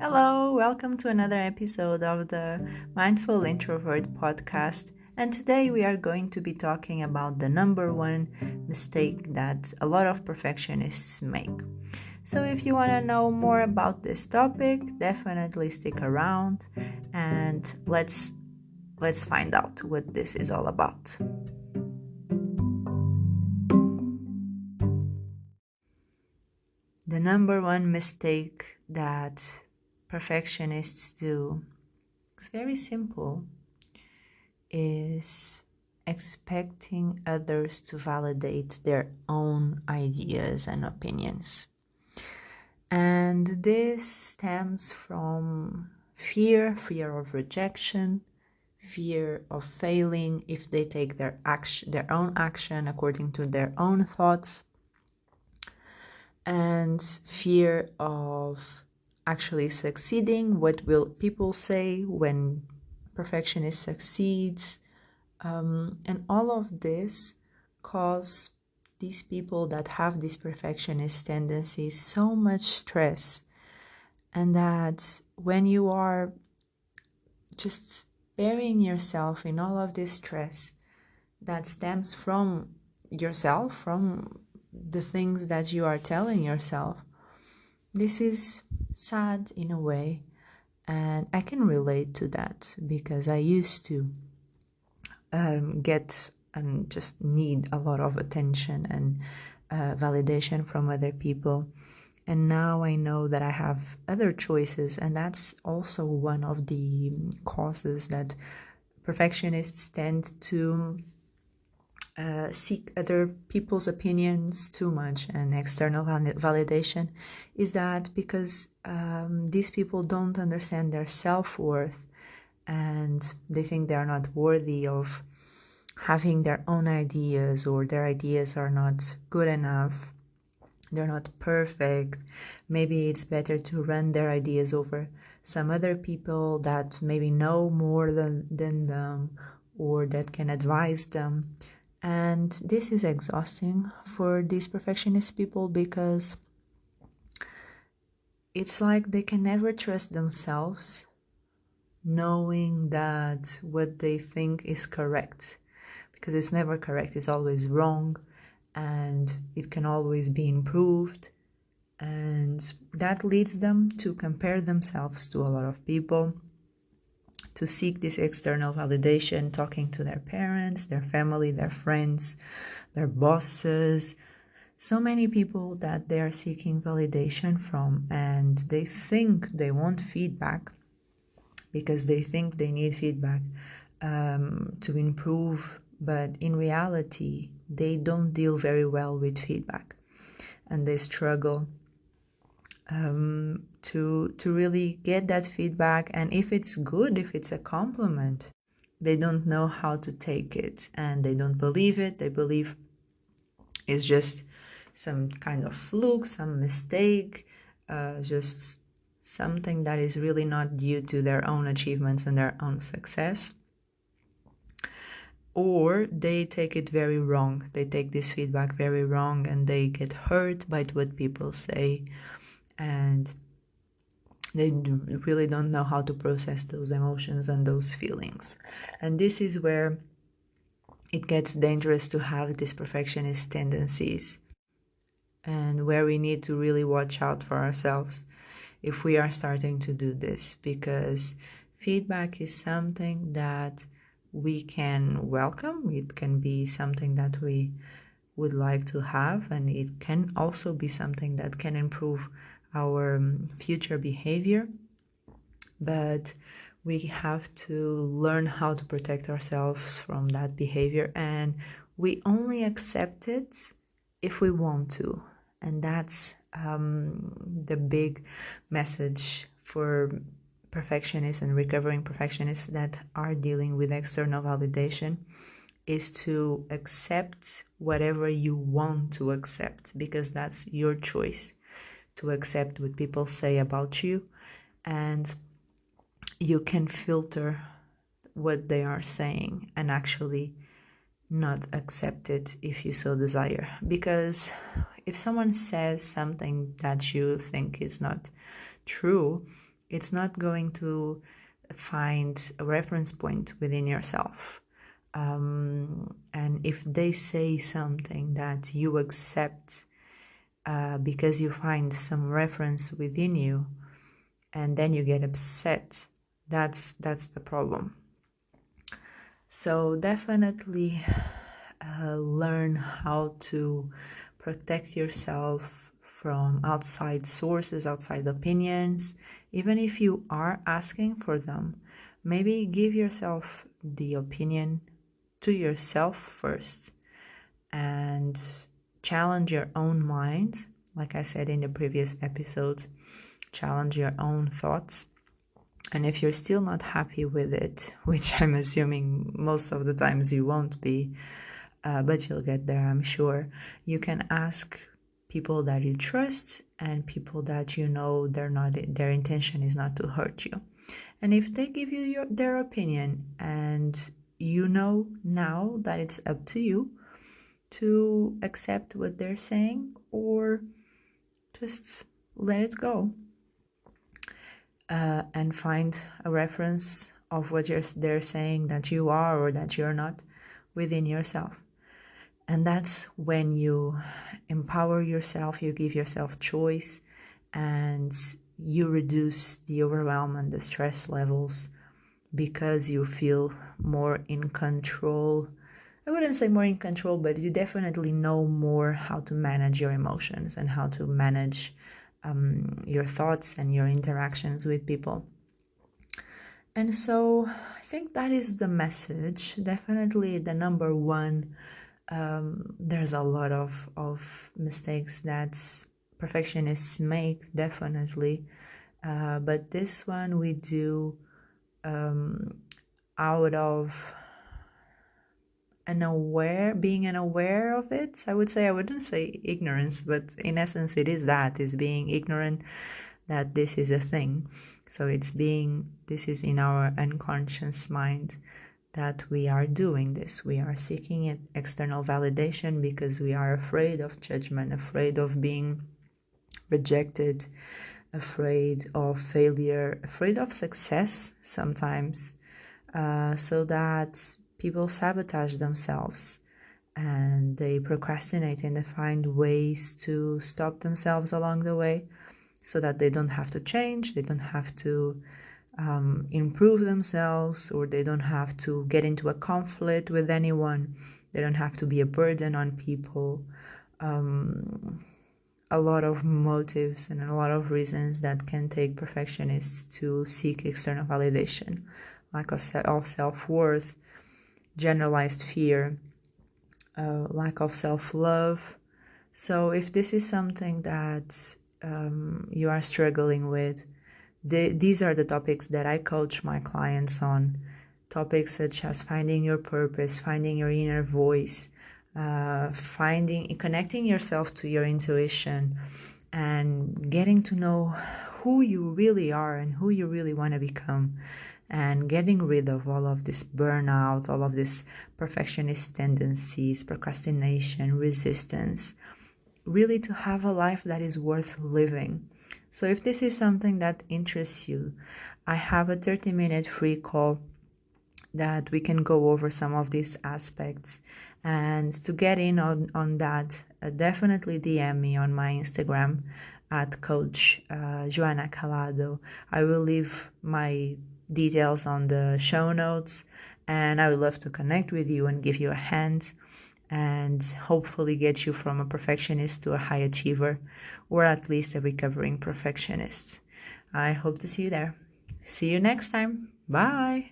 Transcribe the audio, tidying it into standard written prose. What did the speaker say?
Hello, welcome to another episode of the Mindful Introvert podcast. And today we are going to be talking about the number one mistake that a lot of perfectionists make. So if you want to know more about this topic, definitely stick around and let's find out what this is all about. The number one mistake that perfectionists do, it's very simple, is expecting others to validate their own ideas and opinions. And this stems from fear of rejection, fear of failing if they take their own action according to their own thoughts, and fear of actually succeeding. What will people say when perfectionist succeeds? And all of this cause these people that have these perfectionist tendencies so much stress, and that when you are just burying yourself in all of this stress that stems from yourself, from the things that you are telling yourself, this is sad in a way. And I can relate to that because I used to get and just need a lot of attention and validation from other people. And now I know that I have other choices, and that's also one of the causes that perfectionists tend to seek other people's opinions too much and external validation, is that because these people don't understand their self-worth, and they think they are not worthy of having their own ideas, or their ideas are not good enough, they're not perfect. Maybe it's better to run their ideas over some other people that maybe know more than them, or that can advise them. And this is exhausting for these perfectionist people because it's like they can never trust themselves, knowing that what they think is correct, because it's never correct, it's always wrong, and it can always be improved. And that leads them to compare themselves to a lot of people, to seek this external validation, talking to their parents, their family, their friends, their bosses, so many people that they are seeking validation from, and they think they want feedback because they think they need feedback to improve, but in reality they don't deal very well with feedback, and they struggle to really get that feedback. And if it's good, if it's a compliment, they don't know how to take it, and they don't believe it. They believe it's just some kind of fluke, some mistake, just something that is really not due to their own achievements and their own success. Or they take it very wrong. They take this feedback very wrong, and they get hurt by what people say, and they really don't know how to process those emotions and those feelings. And this is where it gets dangerous to have these perfectionist tendencies, and where we need to really watch out for ourselves if we are starting to do this, because feedback is something that we can welcome. It can be something that we would like to have, and it can also be something that can improve our future behavior. But we have to learn how to protect ourselves from that behavior, and we only accept it if we want to. And that's the big message for perfectionists and recovering perfectionists that are dealing with external validation, is to accept whatever you want to accept, because that's your choice to accept what people say about you, and you can filter what they are saying and actually not accept it if you so desire. Because if someone says something that you think is not true, It's not going to find a reference point within yourself. And if they say something that you accept because you find some reference within you, and then you get upset, that's the problem. So definitely learn how to protect yourself from outside sources, outside opinions. Even if you are asking for them, maybe give yourself the opinion to yourself first and challenge your own mind. Like I said in the previous episode, challenge your own thoughts. And if you're still not happy with it, which I'm assuming most of the times you won't be, but you'll get there, I'm sure, you can ask people that you trust and people that you know their intention is not to hurt you. And if they give you their opinion, and you know now that it's up to you to accept what they're saying or just let it go, and find a reference of what they're saying that you are or that you're not within yourself. And that's when you empower yourself, you give yourself choice, and you reduce the overwhelm and the stress levels because you feel more in control. I wouldn't say more in control, but you definitely know more how to manage your emotions and how to manage your thoughts and your interactions with people. And so I think that is the message. Definitely the number one. There's a lot of mistakes that perfectionists make, definitely. But this one we do out of being unaware of it. I would say, I wouldn't say ignorance, but in essence it is that, is being ignorant that this is a thing. So this is in our unconscious mind that we are doing this. We are seeking external validation because we are afraid of judgment, afraid of being rejected, afraid of failure, afraid of success sometimes, so that people sabotage themselves and they procrastinate and they find ways to stop themselves along the way so that they don't have to change, they don't have to improve themselves, or they don't have to get into a conflict with anyone, they don't have to be a burden on people. A lot of motives and a lot of reasons that can take perfectionists to seek external validation, lack of self-worth, generalized fear, lack of self-love. So if this is something that you are struggling with, these are the topics that I coach my clients on. Topics such as finding your purpose, finding your inner voice, connecting yourself to your intuition, and getting to know who you really are and who you really want to become, and getting rid of all of this burnout, all of this perfectionist tendencies, procrastination, resistance, really to have a life that is worth living. So if this is something that interests you, I have a 30-minute free call that we can go over some of these aspects. And to get in on that, definitely DM me on my Instagram at Coach Joana Calado. I will leave my details on the show notes, and I would love to connect with you and give you a hand and hopefully get you from a perfectionist to a high achiever, or at least a recovering perfectionist. I hope to see you there. See you next time. Bye.